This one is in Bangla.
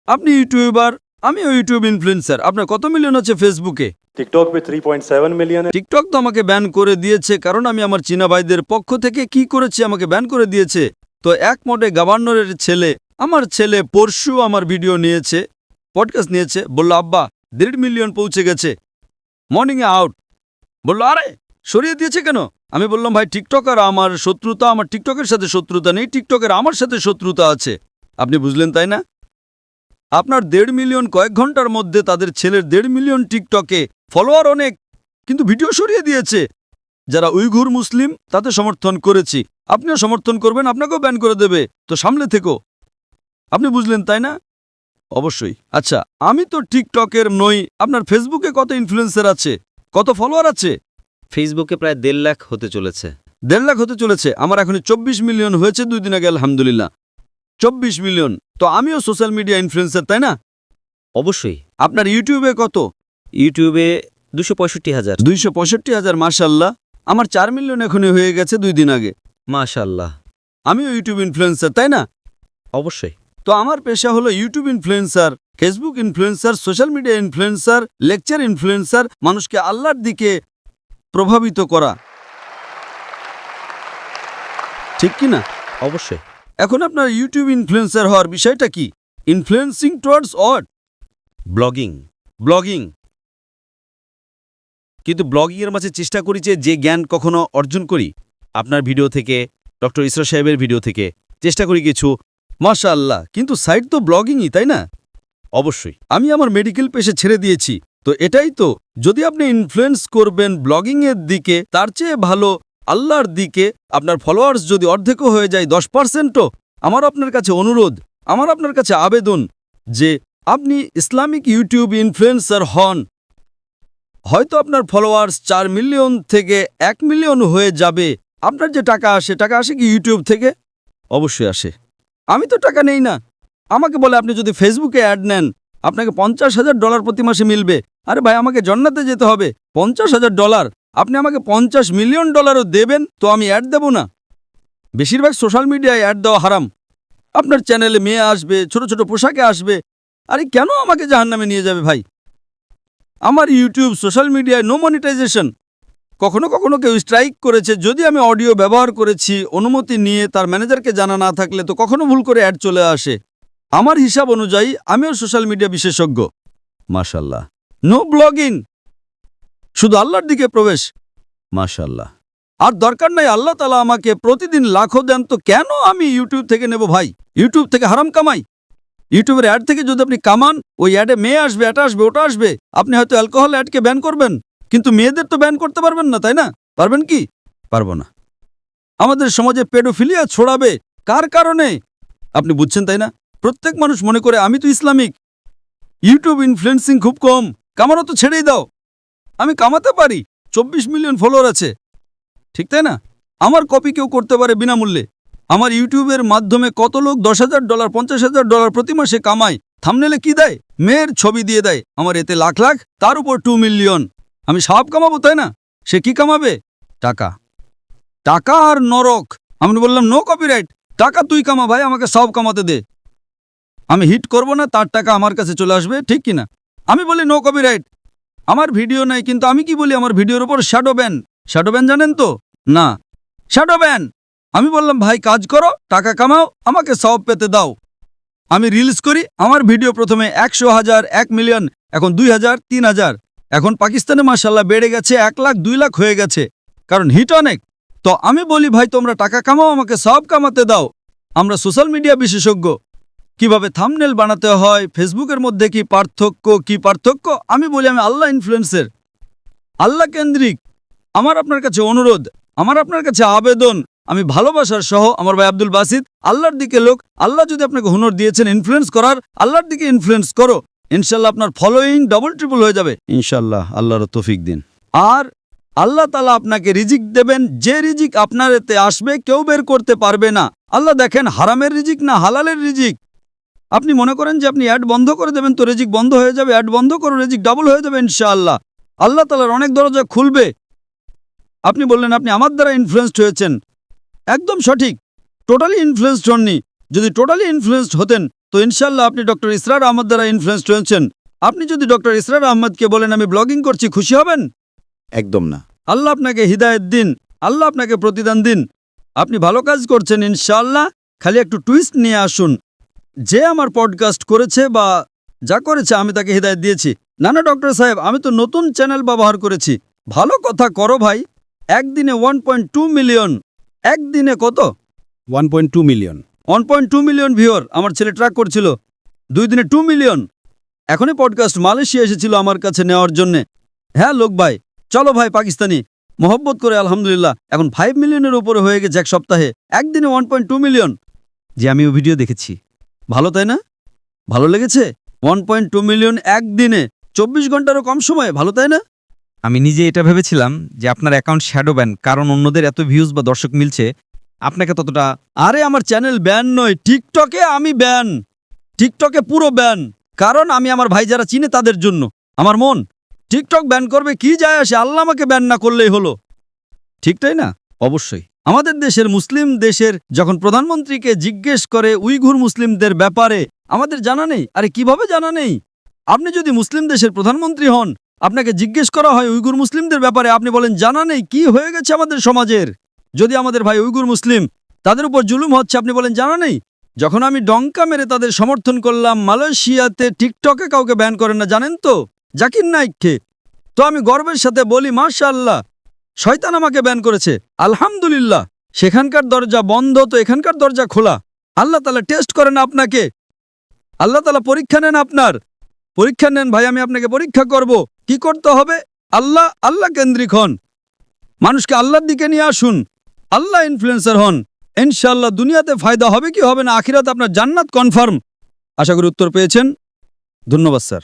আপনি ইউটিউবার, আমিও ইউটিউব ইনফ্লুয়েন্সার। আপনার কত মিলিয়ন আছে ফেসবুকে? टिकटॉक पे 3.7 मिलियन है। টিকটক তো আমাকে ব্যান করে দিয়েছে, কারণ আমি আমার চীনা ভাইদের পক্ষ থেকে কি করেছি, আমাকে ব্যান করে দিয়েছে। তো এক মডে গভর্নরের ছেলে, আমার ছেলে পরশু আমার ভিডিও নিয়েছে, পডকাস্ট নিয়েছে, বলল আব্বা 1.5 মিলিয়ন পৌঁছে গেছে, মর্নিংয়ে আউট। বলল আরে সরিয়ে দিয়েছে কেন? আমি বললাম ভাই টিকটক আর আমার শত্রুতা, আমার টিকটকের সাথে শত্রুতা নেই, টিকটকের আমার সাথে শত্রুতা আছে। আপনি বুঝলেন তাই না? আপনার 1.5 মিলিয়ন কয়েক ঘন্টার মধ্যে তাদের ছেলের 1.5 মিলিয়ন টিকটকে ফলোয়ার অনেক, কিন্তু ভিডিও সরিয়ে দিয়েছে। যারা উইঘুর মুসলিম তাতে সমর্থন করেছি, আপনিও সমর্থন করবেন, আপনাকেও ব্যান করে দেবে, তো সামলে থেকো। আপনি বুঝলেন তাই না? অবশ্যই। আচ্ছা, আমি তো টিকটকের নই। আপনার ফেসবুকে কত ইনফ্লুয়েন্সার আছে, কত ফলোয়ার আছে? ফেসবুকে প্রায় 1.5 লাখ হতে চলেছে। 1.5 লাখ হতে চলেছে। আমার এখন 24 মিলিয়ন হয়েছে 2 দিন আগে, আলহামদুলিল্লাহ। 24 মিলিয়ন। তো আমিও সোশ্যাল মিডিয়া ইনফ্লুয়েন্সার, তাই না? অবশ্যই। আপনার ইউটিউবে কত? ইউটিউবে 265,000। 265,000, মাশাআল্লাহ। আমার 4 মিলিয়ন এখনই হয়ে গেছে 2 দিন আগে। মাশাআল্লাহ। আমিও ইউটিউব ইনফ্লুয়েন্সার, তাই না? অবশ্যই। তো আমার পেশা হলো YouTube influencer, Facebook influencer, social media influencer, lecture influencer, মানুষকে আল্লাহর দিকে প্রভাবিত করা, ঠিক কি না? অবশ্যই। এখন আপনার ইউটিউব ইনফ্লুয়েন্সার হওয়ার বিষয়টা কি? Influencing towards what? Blogging. Blogging. কিন্তু ব্লগিংয়ের মাঝে চেষ্টা করি যে জ্ঞান কখনো অর্জন করি আপনার ভিডিও থেকে, ডক্টর ইসরা সাহেবের ভিডিও থেকে চেষ্টা করি কিছু, মাশাআল্লাহ। কিন্তু সাইট তো ব্লগিংই, তাই না? অবশ্যই। আমি আমার মেডিকেল পেশে ছেড়ে দিয়েছি, তো এটাই তো। যদি আপনি ইনফ্লুয়েন্স করবেন ব্লগিংয়ের দিকে, তার চেয়ে ভালো আল্লাহর দিকে। আপনার ফলোয়ার্স যদি অর্ধেকও হয়ে যায়, 10%ও, আমার আপনার কাছে অনুরোধ, আমার আপনার কাছে আবেদন যে আপনি ইসলামিক ইউটিউব ইনফ্লুয়েন্সার হন। হয়তো আপনার ফলোয়ার্স 4 মিলিয়ন থেকে 1 মিলিয়ন হয়ে যাবে। আপনার যে টাকা আসে কি ইউটিউব থেকে? অবশ্যই আসে। আমি তো টাকা নেই না। আমাকে বলে আপনি যদি ফেসবুকে অ্যাড নেন, আপনাকে $50,000 প্রতি মাসে মিলবে। আরে ভাই, আমাকে জান্নাতে যেতে হবে। $50,000, আপনি আমাকে $50 মিলিয়ন দেবেন, তো আমি অ্যাড দেব না? বেশিরভাগ সোশ্যাল মিডিয়ায় অ্যাড দেওয়া হারাম। আপনার চ্যানেলে মেয়ে আসবে, ছোট ছোট পোশাকে আসবে। আরে কেন আমাকে জাহান্নামে নিয়ে যাবে ভাই? আমার ইউটিউব সোশ্যাল মিডিয়ায় নো মনিটাইজেশন। কখনো কখনো কেউ স্ট্রাইক করেছে, যদি আমি অডিও ব্যবহার করেছি অনুমতি নিয়ে, তার ম্যানেজারকে জানা না থাকলে, তো কখনো ভুল করে অ্যাড চলে আসে। আমার হিসাব অনুযায়ী আমিও সোশ্যাল মিডিয়া বিশেষজ্ঞ, মাশাআল্লাহ। নো ব্লগিং, শুধু আল্লাহর দিকে প্রবেশ, মাশাআল্লাহ। আর দরকার নাই আল্লাহ তাআলা আমাকে প্রতিদিন লাখো দেন, তো কেন আমি ইউটিউব থেকে নেব ভাই? ইউটিউব থেকে হারাম কামাই। ইউটিউবের অ্যাড থেকে যদি আপনি কামান, ওই অ্যাডে মেয়ে আসবে, এটা আসবে, ওটা আসবে। আপনি হয়তো অ্যালকোহল অ্যাডকে ব্যান করবেন, কিন্তু মেয়েদের তো ব্যান করতে পারবেন না, তাই না? পারবেন কি? পারবো না। আমাদের সমাজে পেডোফিলিয়া ছড়াবে কার কারণে? আপনি বুঝছেন তাই না? প্রত্যেক মানুষ মনে করে আমি তো ইসলামিক, ইউটিউব ইনফ্লুয়েন্সিং খুব কম, কামানো তো ছেড়েই দাও। আমি কামাতে পারি, 24 মিলিয়ন ফলোয়ার আছে, ঠিক তাই না? আমার কপি কেউ করতে পারে বিনামূল্যে। আমার ইউটিউবের মাধ্যমে কত লোক $10,000, $50,000 প্রতি মাসে কামায়। থাম্বনেলে কি দেয়? মেয়ের ছবি দিয়ে দেয়। আমার এতে লাখ লাখ, তার উপর 2 মিলিয়ন। আমি সব কামাবো, তাই না? সে কি কামাবে? টাকা। টাকা আর নরক। আমি বললাম নো কপিরাইট, টাকা তুই কামা ভাই, আমাকে সব কামাতে দে। আমি হিট করব না, তার টাকা আমার কাছে চলে আসবে, ঠিক কিনা? আমি বলি নো কপিরাইট। আমার ভিডিও নাই, কিন্তু আমি কি বলি? আমার ভিডিওর উপর শ্যাডো ব্যান। শ্যাডো ব্যান জানেন তো? না, শ্যাডো ব্যান। আমি বললাম ভাই কাজ করো, টাকা কামাও, আমাকে সব পেতে দাও। আমি রিলস করি, আমার ভিডিও প্রথমে 100,000, 1 মিলিয়ন, এখন 2,000, 3,000, এখন পাকিস্তানে মাশাআল্লাহ বেড়ে গেছে 1 লাখ, 2 লাখ হয়ে গেছে, কারণ হিট অনেক। তো আমি বলি ভাই তোমরা টাকা কামাও, আমাকে সব কামাতে দাও। আমরা সোশ্যাল মিডিয়া বিশেষজ্ঞ, কিভাবে থাম্বনেল বানাতে হয়, ফেসবুকের মধ্যে কি পার্থক্য, আমি বলি আমি আল্লাহ ইনফ্লুয়েন্সার, আল্লাহ কেন্দ্রিক। আমার আপনার কাছে অনুরোধ, আমার আপনার কাছে আবেদন, আমি ভালোবাসার সহ, আমার ভাই আব্দুল বাসিত, আল্লাহর দিকে লোক। আল্লাহ যদি আপনাকে হুনর দিয়েছেন ইনফ্লুয়েন্স করার, আল্লাহর দিকে ইনফ্লুয়েন্স করো। ইনশাল্লাহ আপনার ফলোয়িং ডবল ট্রিপল হয়ে যাবে ইনশাল্লাহ। আল্লাহর তৌফিক দিন। আর আল্লাহ তাআলা আপনাকে রিজিক দেবেন, যে রিজিক আপনার এতে আসবে কেউ বের করতে পারবে না। আল্লাহ দেখেন হারামের রিজিক না হালালের রিজিক। আপনি মনে করেন যে আপনি অ্যাড বন্ধ করে দেবেন তো রিজিক বন্ধ হয়ে যাবে? অ্যাড বন্ধ করো, রিজিক ডাবল হয়ে যাবে ইনশাআল্লাহ। আল্লাহ তাআলার অনেক দরজা খুলবে। আপনি বললেন আপনি আমার দ্বারা ইনফ্লুয়েন্সড হয়েছেন, একদম সঠিক। টোটালি ইনফ্লুয়েন্সড হননি। যদি টোটালি ইনফ্লুয়েন্সড হতেন তো ইনশাল্লাহ আপনি ডক্টর ইসরার আহমদ দ্বারা ইনফ্লুয়েন্সড হয়েছেন। আপনি যদি ডক্টর ইসরার আহমদকে বলেন আমি ব্লগিং করছি, খুশি হবেন? একদম না। আল্লাহ আপনাকে হিদায়েত দিন, আল্লাহ আপনাকে প্রতিদান দিন। আপনি ভালো কাজ করছেন ইনশাআল্লাহ। খালি একটু টুইস্ট নিয়ে আসুন। যে আমার পডকাস্ট করেছে বা যা করেছে আমি তাকে হিদায়েত দিয়েছি। না না ডক্টর সাহেব, আমি তো নতুন চ্যানেল ব্যবহার করেছি। ভালো কথা করো ভাই। একদিনে 1.2 মিলিয়ন। একদিনে কত? 1.2 মিলিয়ন। 1.2 মিলিয়ন ভিউয়ার আমার ছেলে ট্র্যাক করছিল। 2 দিনে 2 মিলিয়ন। এখনই পডকাস্ট মালয়েশিয়া এসেছিল আমার কাছে নেওয়ার জন্যে। হ্যাঁ লোক ভাই, চলো ভাই পাকিস্তানি, মোহব্বত করে আলহামদুলিল্লাহ এখন 5 মিলিয়নের উপরে হয়ে গেছে এক সপ্তাহে। একদিনে 1.2 মিলিয়ন। যে আমিও ভিডিও দেখেছি। ভালো তাই না? ভালো লেগেছে? 1.2 মিলিয়ন একদিনে, 24 ঘন্টারও কম সময়ে। ভালো তাই না? আমি নিজে এটা ভেবেছিলাম যে আপনার অ্যাকাউন্ট শ্যাডো ব্যান, কারণ অন্যদের এত ভিউজ বা দর্শক মিলছে, আপনাকে ততটা। আরে আমার চ্যানেল ব্যান নয়, টিকটকে আমি ব্যান। টিকটকে পুরো ব্যান। কারণ আমি আমার ভাই যারা চিনে তাদের জন্য। আমার মন টিকটক ব্যান করবে, কি যায় আসে, আল্লাহ আমাকে ব্যান না করলেই হলো। ঠিক তাই না? অবশ্যই। আমাদের দেশের মুসলিম দেশের যখন প্রধানমন্ত্রীকে জিজ্ঞেস করে উইঘুর মুসলিমদের ব্যাপারে, আমাদের জানা নেই। আরে কিভাবে জানা নেই? আপনি যদি মুসলিম দেশের প্রধানমন্ত্রী হন, আপনাকে জিজ্ঞেস করা হয় উইঘুর মুসলিমদের ব্যাপারে, আপনি বলেন জানা নেই। কি হয়ে গেছে আমাদের সমাজের? যদি আমাদের ভাই উইঘুর মুসলিম, তাদের উপর জুলুম হচ্ছে, আপনি বলেন জানা নেই। যখন আমি ডঙ্কা মেরে তাদের সমর্থন করলাম, মালয়েশিয়াতে টিকটকে কাউকে ব্যান করেন না, জানেন তো? জাকির নাইককে। তো আমি গর্বের সাথে বলি মাশাআল্লাহ, শয়তান আমাকে ব্যান করেছে, আলহামদুলিল্লাহ। সেখানকার দরজা বন্ধ, তো এখানকার দরজা খোলা। আল্লাহ তাআলা টেস্ট করেন আপনাকে, আল্লাহ তাআলা পরীক্ষা নেন আপনার। পরীক্ষা নেন ভাই, আমি আপনাকে পরীক্ষা করব। কি করতে হবে? আল্লাহ কেন্দ্রিক হন, মানুষকে আল্লাহর দিকে নিয়ে আসুন, আল্লাহ ইনফ্লুয়েন্সার হন। ইনশাআল্লাহ দুনিয়াতে ফায়দা হবে কি হবে না, আখিরাতে আপনার জান্নাত কনফার্ম। আশা করি উত্তর পেয়েছেন। ধন্যবাদ স্যার।